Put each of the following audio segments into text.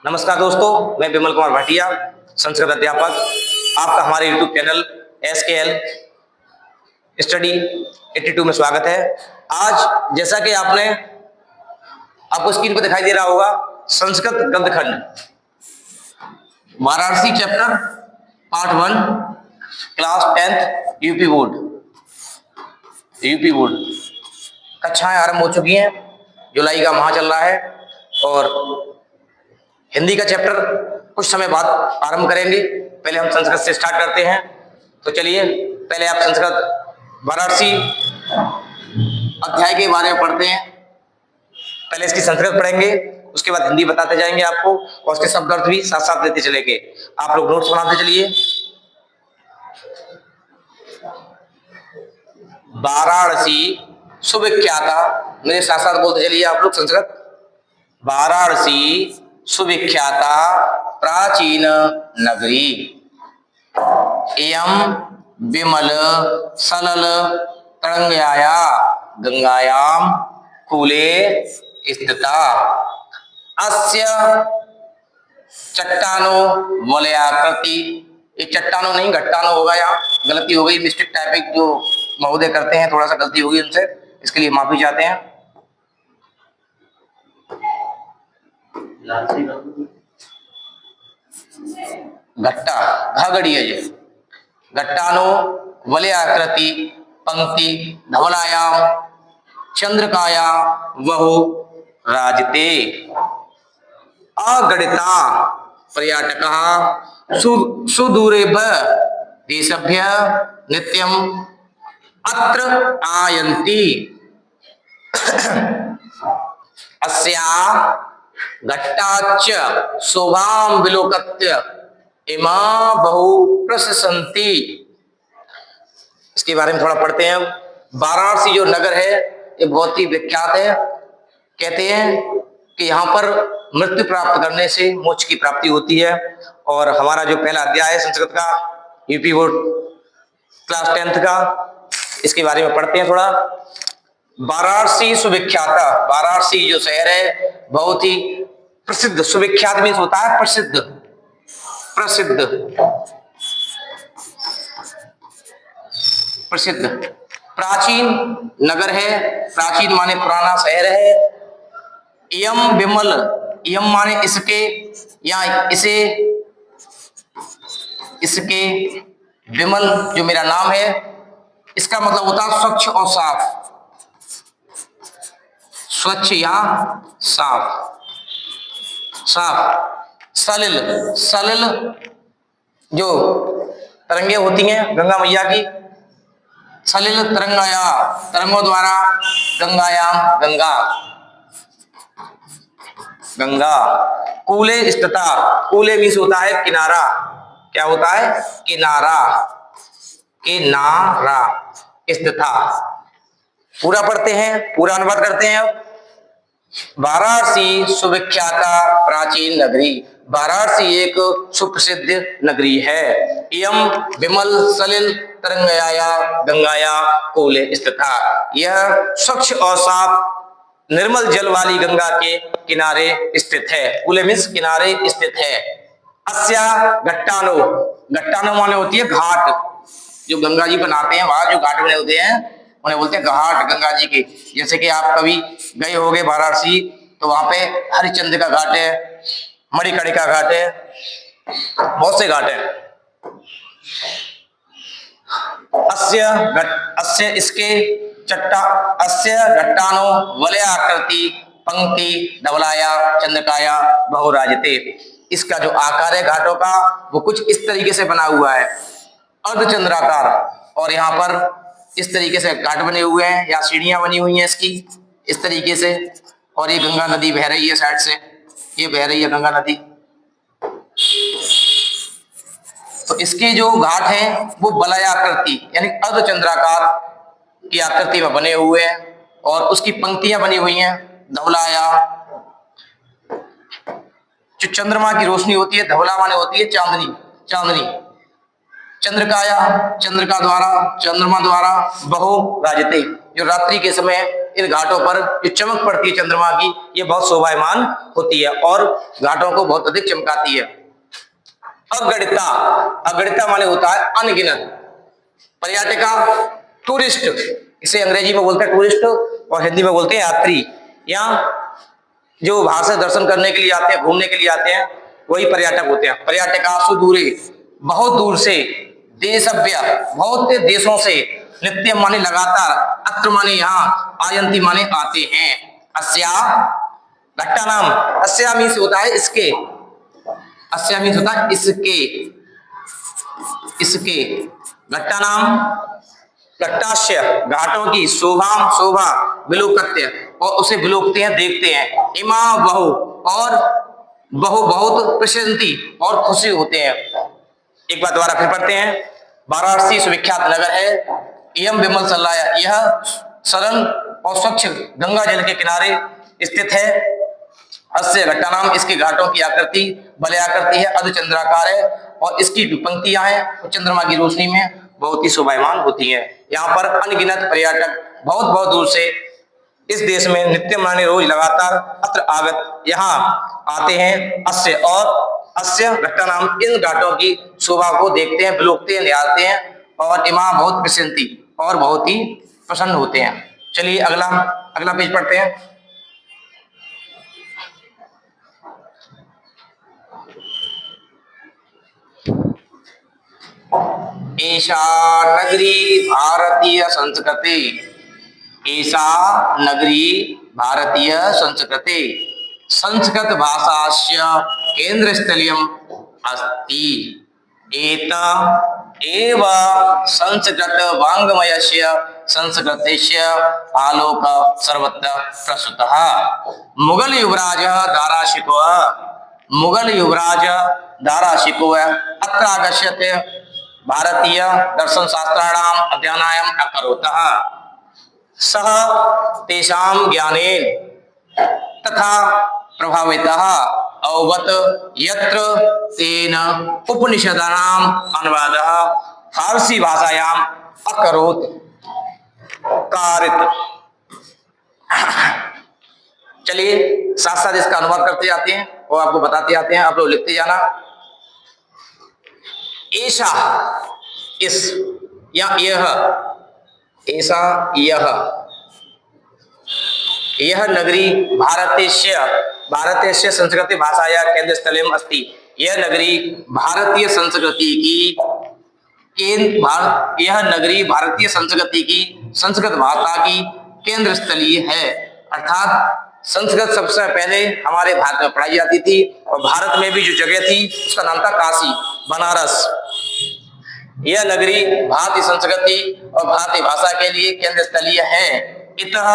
नमस्कार दोस्तों, मैं विमल कुमार भाटिया, संस्कृत अध्यापक। आपका हमारे YouTube चैनल SKL स्टडी 82 में स्वागत है। आज जैसा कि आपको स्क्रीन पर दिखाई दे रहा होगा, संस्कृत गद्यखंड Varanasi chapter part 1 class 10th UP board कक्षाएं आरंभ हो चुकी हैं। जुलाई का माह चल रहा है और हिंदी का चैप्टर कुछ समय बाद आरंभ करेंगे। पहले हम संस्कृत से स्टार्ट करते हैं। तो चलिए, पहले आप संस्कृत वाराणसी अध्याय के बारे में पढ़ते हैं। पहले इसकी संस्कृत पढ़ेंगे, उसके बाद हिंदी बताते जाएंगे आपको, और उसके शब्द अर्थ भी साथ साथ देते चलेंगे। आप लोग नोट्स बनाते चलिए। वाराणसी सुविख्याता, मेरे साथ साथ बोलते चलिए आप लोग संस्कृत। वाराणसी सुविख्याता प्राचीन नगरी, एयं विमल सलल तरंगाया गंगायाम कूले स्थिता, अस्य चट्टानो वलयाकृति। ये चट्टानो नहीं घट्टानो होगा, यहाँ गलती हो गई, मिस्टेक टाइपिंग जो महोदय करते हैं, थोड़ा सा गलती होगी उनसे, इसके लिए माफी चाहते हैं। घट्टा घागड़ी है ये। घट्टानो वलयाकृति पंक्ति धवलायाम चंद्रकाया वहु राजते, अगणिता पर्यटकाः सुदूरेभ देशभ्य नित्यम अत्र आयन्ति। अस्या घट्टाच्च शोभां विलोकत्य इमा बहु प्रशंसन्ति। इसके बारे में थोड़ा पढ़ते हैं। वाराणसी जो नगर है ये बहुत ही विख्यात है। कहते हैं कि यहाँ पर मृत्यु प्राप्त करने से मोक्ष की प्राप्ति होती है। और हमारा जो पहला अध्याय है संस्कृत का, यूपी बोर्ड क्लास 10th का, इसके बारे में पढ़ते हैं थोड़ा। वाराणसी सुविख्याता, वाराणसी जो शहर है बहुत ही प्रसिद्ध। सुविख्यात मीन्स होता है प्रसिद्ध, प्रसिद्ध, प्रसिद्ध। प्राचीन नगर है, प्राचीन माने पुराना शहर है। यम विमल, यम माने इसके या इसे, इसके, विमल जो मेरा नाम है, इसका मतलब होता है स्वच्छ और साफ, स्वच्छ या साफ, साफ। सलिल, सलिल जो तरंगे होती हैं गंगा मैया की, सलिल तरंगाया, तरंगों द्वारा, गंगायाम गंगा, गंगा। कूले स्थिता, कूले मीन्स होता है किनारा। क्या होता है? किनारा, किनारा, स्थिता। पूरा पढ़ते हैं, पूरा अनुवाद करते हैं अब। वाराणसी सुविख्याता प्राचीन नगरी, वाराणसी एक सुप्रसिद्ध नगरी है। यम विमल सलिल तरंगाया गंगाया कूले स्थिता, यह स्वच्छ और साफ निर्मल जल वाली गंगा के किनारे स्थित है। कूले मीन्स किनारे स्थित है। अस्या घट्टानो, घट्टानो माने होती है घाट। जो गंगा जी बनाते हैं वहां जो घाट बने होते हैं उन्हें बोलते हैं घाट गंगा जी के। जैसे कि आप कभी गए होंगे वाराणसी तो वहां पे हरिश्चंद्र का घाट है, मणिकर्णिका का घाट है, बहुत से घाट हैं। अस्य इसके चट्टा, अस्य घट्टानो वलयाकृति पंक्ति धवलाया चंद्रकाया बहुराजते। इसका जो आकार है घाटों का वो कुछ इस तरीके से बना हुआ है, अर्धचंद्राकार। और यहाँ पर इस तरीके से घाट बने हुए हैं, या सीढ़ियां बनी हुई हैं इसकी इस तरीके से। और ये गंगा नदी बह रही है साइड से, ये बह रही है गंगा नदी। तो इसके जो घाट हैं वो वलयाकृति यानी अर्धचंद्राकार की आकृति में बने हुए हैं, और उसकी पंक्तियां बनी हुई हैं धवलाया। जो चंद्रमा की रोशनी होती है, धवला माने होती है चांदनी, चांदनी। चंद्रकाया, चंद्रमा द्वारा बहु राजते, जो रात्रि के समय इन घाटों पर जो चमक पड़ती है चंद्रमा की, ये बहुत शोभायमान होती है और घाटों को बहुत अधिक चमकाती है। अगणिता, अगणिता माने होता है अनगिनत। पर्यटका, टूरिस्ट, इसे अंग्रेजी में बोलते हैं टूरिस्ट और हिंदी में बोलते हैं यात्री। यहाँ जो बाहर से दर्शन करने के लिए आते हैं, घूमने के लिए आते हैं, वही पर्यटक होते हैं। पर्यटका सुदूरे, बहुत दूर से, देशव्य, बहुत देशों से, नित्य माने लगातार, अत्र माने यहाँ, आयंती माने आते हैं। अस्या घट्टा नाम, अस्या मीन्स होता है इसके, अस्या मीन्स होता है इसके, इसके। घट्टा नाम, घट्टास्य घाटों की, शोभा शोभा, विलोकत्य और उसे विलोकते हैं, देखते हैं। इमा बहु और बहु बहुत प्रसन्नति और खुशी होते हैं। एक बार दोबारा फिर पढ़ते हैं। वाराणसी सुविख्यात नगर है। एवं विमल सल्लाया, यह सरल और स्वच्छ गंगा जल के किनारे स्थित है। अस्य घट्टा नाम, इसके घाटों की आकृति वलयाकृति है, अर्धचंद्राकार है और इसकी जो पंक्तियां हैं वो चंद्रमा की रोशनी में बहुत ही शोभायमान होती हैं। यहाँ पर अनगिनत पर्यटक बहुत बहुत दूर से इस देश में नित्य माने रोज लगातार अत्र आगत यहाँ आते हैं। अस्य और अस्य घट्टा नाम, इन घाटों की शोभा को देखते हैं, विलोकते हैं, निहारते हैं और इमा बहुत प्रसन्नति और बहुत ही प्रसन्न होते हैं। चलिए अगला अगला पेज पढ़ते हैं। ऐसा नगरी भारतीय संस्कृति, ऐसा नगरी भारतीय संस्कृति, संस्कृत भाषास्य केंद्रस्थलियम अस्ति। एत एव संस्कृत वाङ्मयस्य संस्कृतस्य आलोक सर्वत्र प्रसुतः। मुगल युवराज दाराशिको, मुगल युवराज दाराशिको अत्र आगच्छते भारतीय दर्शन शास्त्राणाम अध्ययनाय अकरोतः। सः तेषां ज्ञानेन तथा प्रभावितः अवगत यत्र तेन उपनिषदानां अनुवादः फारसी भाषायाम् अकरोत् कारित। चलिए साथ साथ इसका अनुवाद करते जाते हैं और आपको बताते जाते हैं, आप लोग लिखते जाना। ऐसा इस या यह, ऐसा यह नगरी भारतीय संस्कृति भाषाया केंद्र स्थलम अस्ति। यह नगरी भारतीय संस्कृति की यह नगरी भारतीय संस्कृति की, संस्कृत भाषा की केंद्र स्थलीय है। अर्थात संस्कृत सबसे पहले हमारे भारत में पढ़ाई जाती थी और भारत में भी जो जगह थी उसका नाम था काशी, बनारस। यह नगरी भारतीय संस्कृति और भारतीय भाषा के लिए केंद्र स्थलीय है। इतः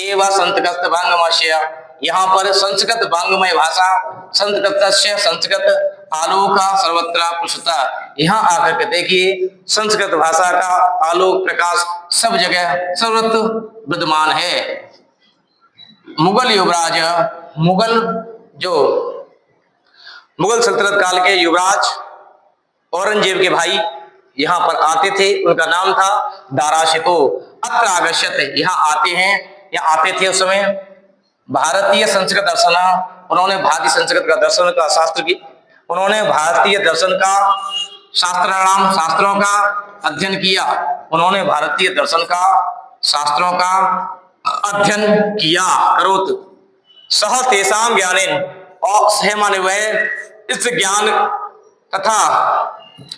एवं संस्कृत वाङ्मयस्य, यहाँ पर संस्कृत वाङ्मय भाषा, संस्कृत आलोक सर्वत्र प्रसुतः। यहाँ आकर के देखिए संस्कृत भाषा का आलोक प्रकाश सब जगह सर्वत्र विद्यमान है। मुगल युवराज, मुगल सल्तनत काल के युवराज औरंगजेब के भाई यहाँ पर आते थे, उनका नाम था दाराशिको। अत्र आगच्छते, यहाँ आते हैं, यहाँ आते थे उस समय। भारतीय संस्कृत दर्शन, उन्होंने भारतीय संस्कृत का दर्शन का शास्त्र की, उन्होंने भारतीय दर्शन का शास्त्राणाम शास्त्रों का अध्ययन किया, उन्होंने भारतीय दर्शन का शास्त्रों का अध्ययन किया। करोत सह तेषां ज्ञानेन, और सह माने वह इस ज्ञान तथा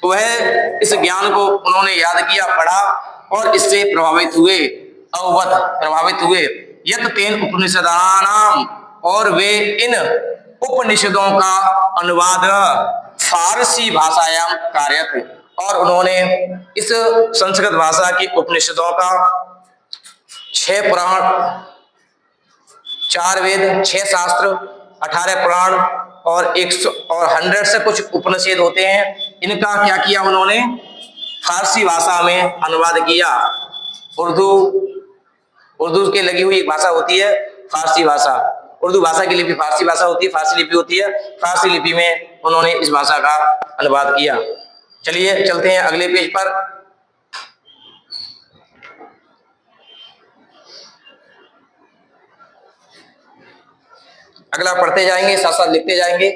वह इस ज्ञान को उन्होंने याद किया, पढ़ा और इससे प्रभावित हुए, अवगत प्रभावित हुए। यत तेन उपनिषदानाम, और वे इन उपनिषदों का अनुवाद फारसी भाषायाम कार्यत, और उन्होंने इस संस्कृत भाषा की उपनिषदों का 6 पुराण, 4 वेद, 6 शास्त्र, 18 पुराण और 100 से कुछ उपनिषद होते हैं, इनका क्या किया उन्होंने, फारसी भाषा में अनुवाद किया। उर्दू के लगी हुई एक भाषा होती है फारसी भाषा, उर्दू भाषा की लिपि फारसी भाषा होती है, फारसी लिपि होती है, फारसी लिपि में उन्होंने इस भाषा का अनुवाद किया। चलिए चलते हैं अगले पेज पर। अगला पढ़ते जाएंगे, साथ साथ लिखते जाएंगे।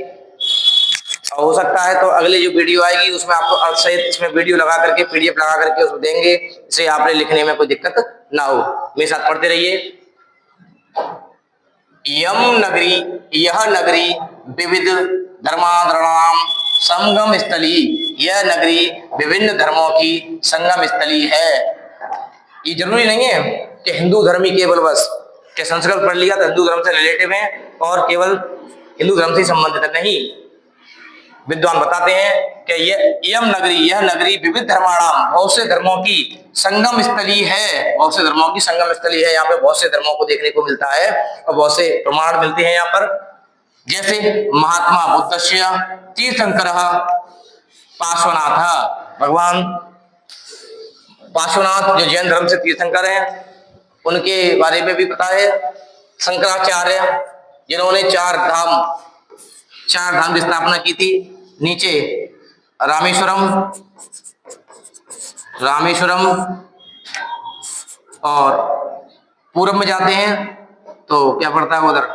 और हो सकता है तो अगली जो वीडियो आएगी उसमें आपको अर्थ सहित इसमें वीडियो लगा करके PDF लगा करके उसको देंगे, इससे आपने लिखने में कोई दिक्कत ना हो। मेरे साथ पढ़ते रहिए। यम नगरी, यह नगरी विविध धर्मांतरणाम संगम स्थली, यह नगरी विभिन्न धर्मों की संगम स्थली है। ये जरूरी नहीं है कि हिंदू धर्म ही केवल बस कि संस्कृत पढ़ लिया तो हिंदू धर्म से रिलेटिव है और केवल हिंदू धर्म से संबंधित नहीं। विद्वान बताते हैं कि यम नगरी, यह नगरी विविध धर्माणाम बहुत से धर्मों की संगम स्थली है, बहुत से धर्मों की संगम स्थली है। यहाँ पे बहुत से धर्मों को देखने को मिलता है और बहुत से प्रमाण मिलते हैं यहाँ पर। जैसे महात्मा बुद्धस्य तीर्थंकर पार्श्वनाथ, भगवान पार्श्वनाथ जो जैन धर्म से तीर्थंकर हैं उनके बारे में भी पता है। शंकराचार्य जिन्होंने चार धाम की स्थापना की थी। नीचे रामेश्वरम और पूरब में जाते हैं तो क्या पड़ता है उधर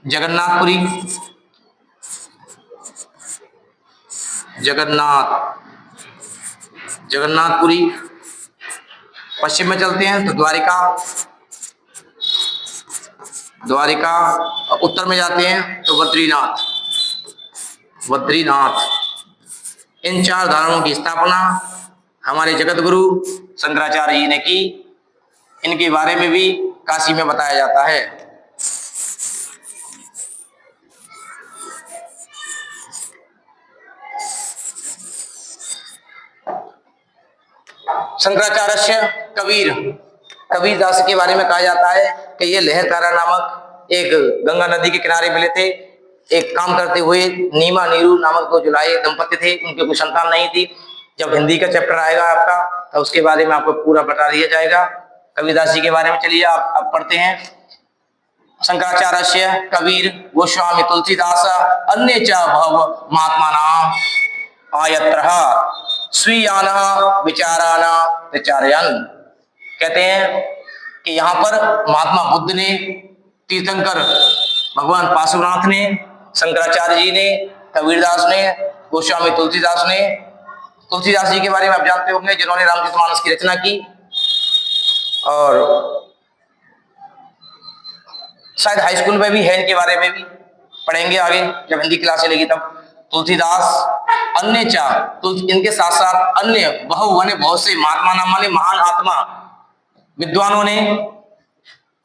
जगन्नाथपुरी। पश्चिम में चलते हैं तो द्वारिका। उत्तर में जाते हैं तो बद्रीनाथ। इन चार धामों की स्थापना हमारे जगत गुरु शंकराचार्य जी ने की। इनके बारे में भी काशी में बताया जाता है। शंकराचार्य कबीरदास के बारे में कहा जाता है कि ये लहरतारा नामक एक गंगा नदी के किनारे मिले थे। एक काम करते हुए नीमा नीरू नामक दो जुलाहे दंपति थे, उनके कोई संतान नहीं थी। जब हिंदी का चैप्टर आएगा आपका तो उसके बारे में आपको पूरा बता दिया जाएगा। कबीरदास जी के बारे में चलिए आप पढ़ते हैं। शंकराचार्य कबीर गोस्वामी तुलसीदास अन्य च भव महात्मा नाम आयत्र स्वीयान विचाराना विचारयन। कहते हैं कि यहाँ पर महात्मा बुद्ध ने, तीर्थंकर भगवान पार्श्वनाथ ने, शंकराचार्य जी ने, कबीरदास ने, गोस्वामी तुलसीदास ने। तुलसीदास जी के बारे में आप जानते होंगे जिन्होंने रामचरितमानस की रचना की और शायद हाई स्कूल में भी है, इनके बारे में भी पढ़ेंगे आगे जब हिंदी क्लास चलेगी तब। तुलसीदास अन्य इनके साथ साथ अन्य बहुत से महात्मा नाम माने महान आत्मा विद्वानों ने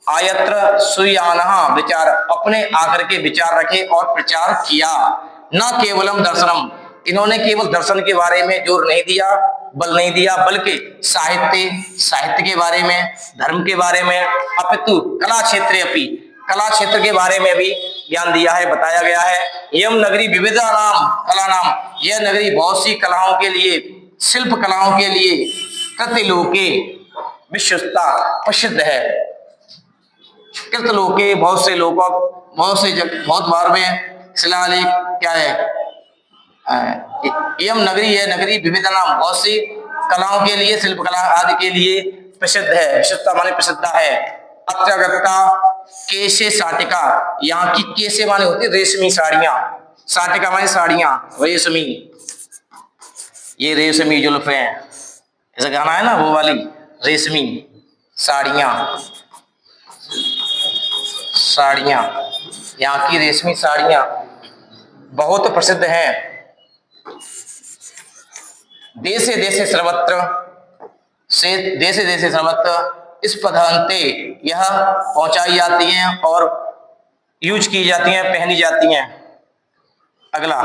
आयत्र सुयान विचार अपने आकर के विचार रखे और प्रचार किया। न केवलम दर्शनम, इन्होंने केवल दर्शन के बारे में जोर नहीं दिया, बल नहीं दिया, बल्कि साहित्य के बारे में, धर्म के बारे में, अपितु कला क्षेत्र के बारे में भी ज्ञान दिया है, बताया गया है। यम नगरी विविधा नाम कला नाम, यह नगरी बहुत सी कलाओं के लिए, शिल्प कलाओं के लिए कृतलोके विश्वस्ता प्रसिद्ध है। कृतलोके बहुत से लोगों, बहुत बार में शिलालेख क्या है, यम नगरी, यह नगरी विविधा नाम बहुत सी कलाओं के लिए, शिल्प कला आदि के लिए प्रसिद्ध है। विश्वस्ता माने प्रसिद्ध है। अत्रगता केशे साटिका, यहाँ की केशे माने होती है रेशमी साड़ियां, साटिका माने साड़ियां रेशमी, ये रेशमी जुल्फे हैं, ऐसा गाना है ना वो वाली, रेशमी साड़ियां यहाँ की रेशमी साड़ियां बहुत प्रसिद्ध हैं। देशे देशे सर्वत्र इस पदांते यह पहुंचाई जाती हैं और यूज की जाती हैं, पहनी जाती हैं। अगला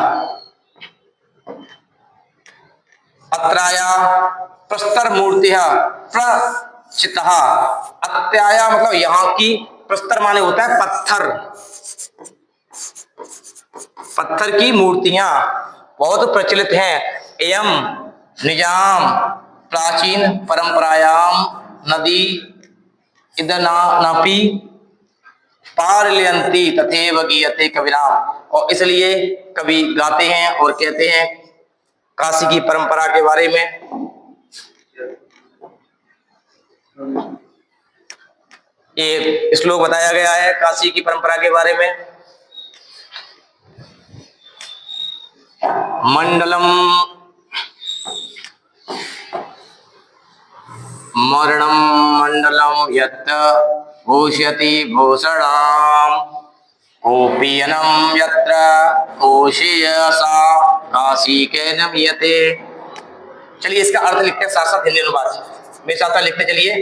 अत्राया प्रस्तर मूर्तिया प्रचितः, अत्याया मतलब यहाँ की, प्रस्तर माने होता है पत्थर की मूर्तियां बहुत प्रचलित हैं। एवं निजाम प्राचीन परंपरायाम नदी इदनापि पारलियंती तथैव गीयते कविराम, और इसलिए कवि गाते हैं और कहते हैं काशी की परंपरा के बारे में। एक श्लोक बताया गया है काशी की परंपरा के बारे में। मंडलम मरणम मंडलम यत्र घोष्यति घोषणाम कोपीयनम यत्र घोषयसा काशी के नमयते। चलिए इसका अर्थ लिखते हैं साथ साथ हिंदी अनुवाद मेरे साथ लिखते चलिए।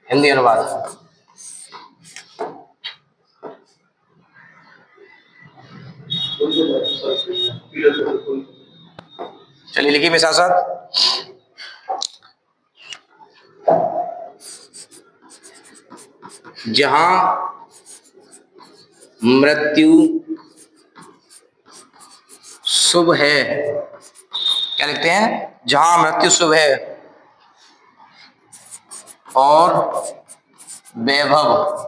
हिंदी अनुवाद। चलिए लिखिए मेरे साथ साथ। जहां मृत्यु शुभ है, क्या लिखते हैं? जहां मृत्यु शुभ है और वैभव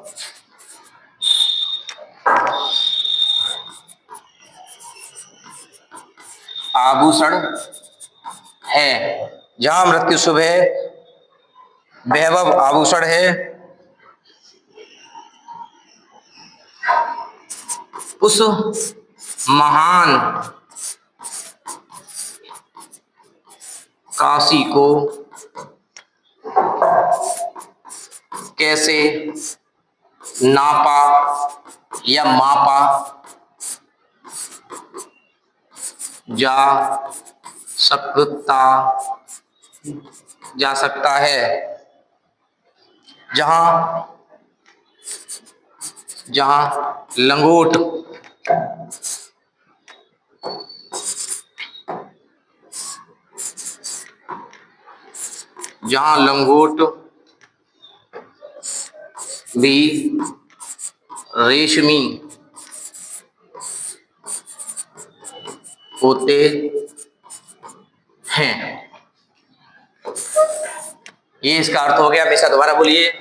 आभूषण है। जहां मृत्यु शुभ है, वैभव आभूषण है, उस महान काशी को कैसे नापा या मापा जा सकता है। जहां लंगोट भी रेशमी होते हैं। ये इसका अर्थ हो गया। हमेशा दोबारा बोलिए।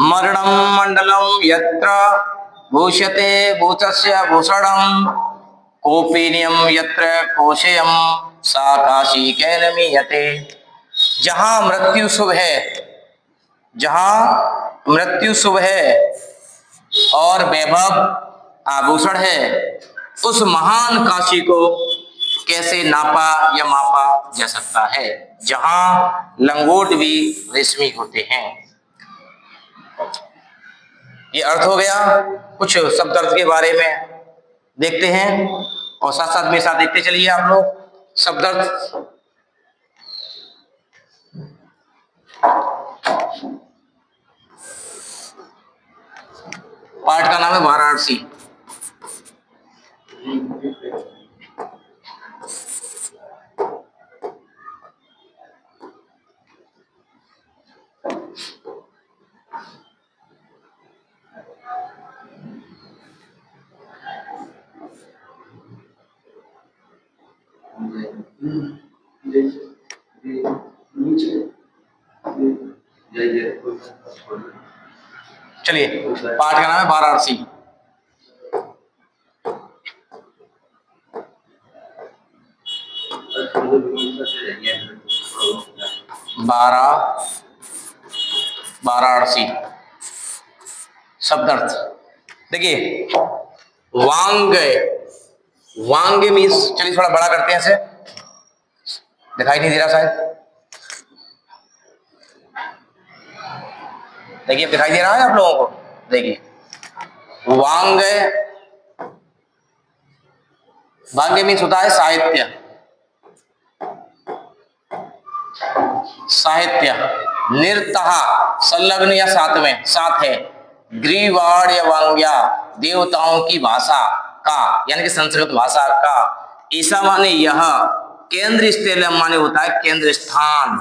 मरणम मंडलम यत्र भूष्यते भूतस्य भूषणम कोपीनियम यत्र कोशयम सा काशी कैनमीयते। जहां मृत्यु शुभ है और वैभव आभूषण है, उस महान काशी को कैसे नापा या मापा जा सकता है। जहां लंगोट भी रेशमी होते हैं। ये अर्थ हो गया। कुछ शब्द अर्थ के बारे में देखते हैं और साथ साथ मेरे साथ देखते चलिए आप लोग शब्द अर्थ। पाठ का नाम है वाराणसी। चलिए पाठ का नाम है वाराणसी। वाराणसी शब्दार्थ देखिए। वांग मीन्स, चलिए थोड़ा बड़ा करते हैं इसे, दिखाई नहीं दे रहा शायद। देखिए दिखाई दे रहा है आप लोगों को। देखिए वांग मीन्स होता है साहित्य। निर्तः संलग्न या साथ है। ग्रीवाण या वांग्या देवताओं की भाषा का, यानी कि संस्कृत भाषा का। ईसा माने यह, केंद्र स्थलम माने होता है केंद्र स्थान।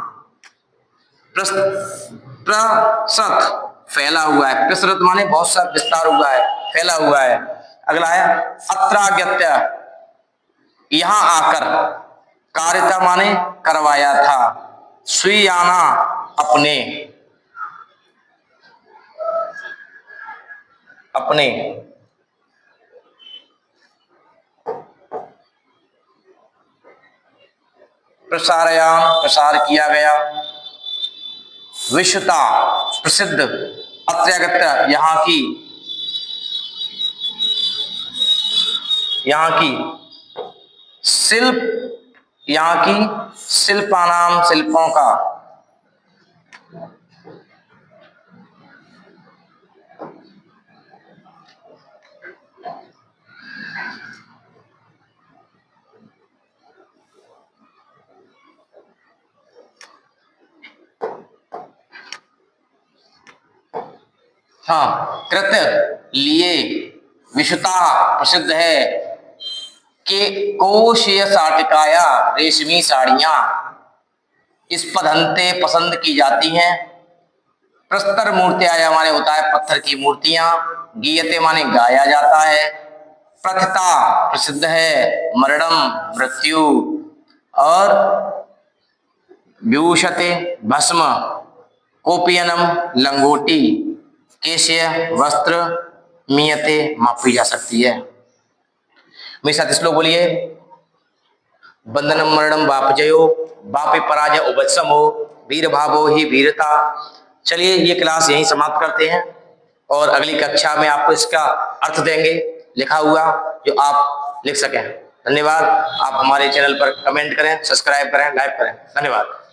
प्रसत फैला हुआ है। प्रसरत माने बहुत सा विस्तार हुआ है, फैला हुआ है। अगला है अत्रागत्य, यहां आकर। कारिता माने करवाया था। स्वीयाना अपने, अपने, प्रसारयान प्रसार किया गया, विश्वता प्रसिद्ध, अत्यागत यहाँ की शिल्प, यहाँ की शिल्पानाम शिल्पों का, हाँ, कृत्य लिए विश्वता प्रसिद्ध है कि कोशीय साटिकाया रेशमी साड़ियां स्पंदन्ते पसंद की जाती हैं। प्रस्तर मूर्तियां माने होता है पत्थर की मूर्तियां, गीयते माने गाया जाता है, प्रथिता प्रसिद्ध है, मरणम मृत्यु, और व्यूशते भस्म, कोपियनम लंगोटी, केशय वस्त्र, मीयते मापी जा सकती है। मेरे साथ श्लोक बोलिए। बंधनम मरणम बापजयो, बापे पराजय उपशमो, वीर भावो ही वीरता। चलिए ये क्लास यहीं समाप्त करते हैं और अगली कक्षा में आपको इसका अर्थ देंगे लिखा हुआ, जो आप लिख सकें। धन्यवाद। आप हमारे चैनल पर कमेंट करें, सब्सक्राइब करें, लाइक करें। धन्यवाद।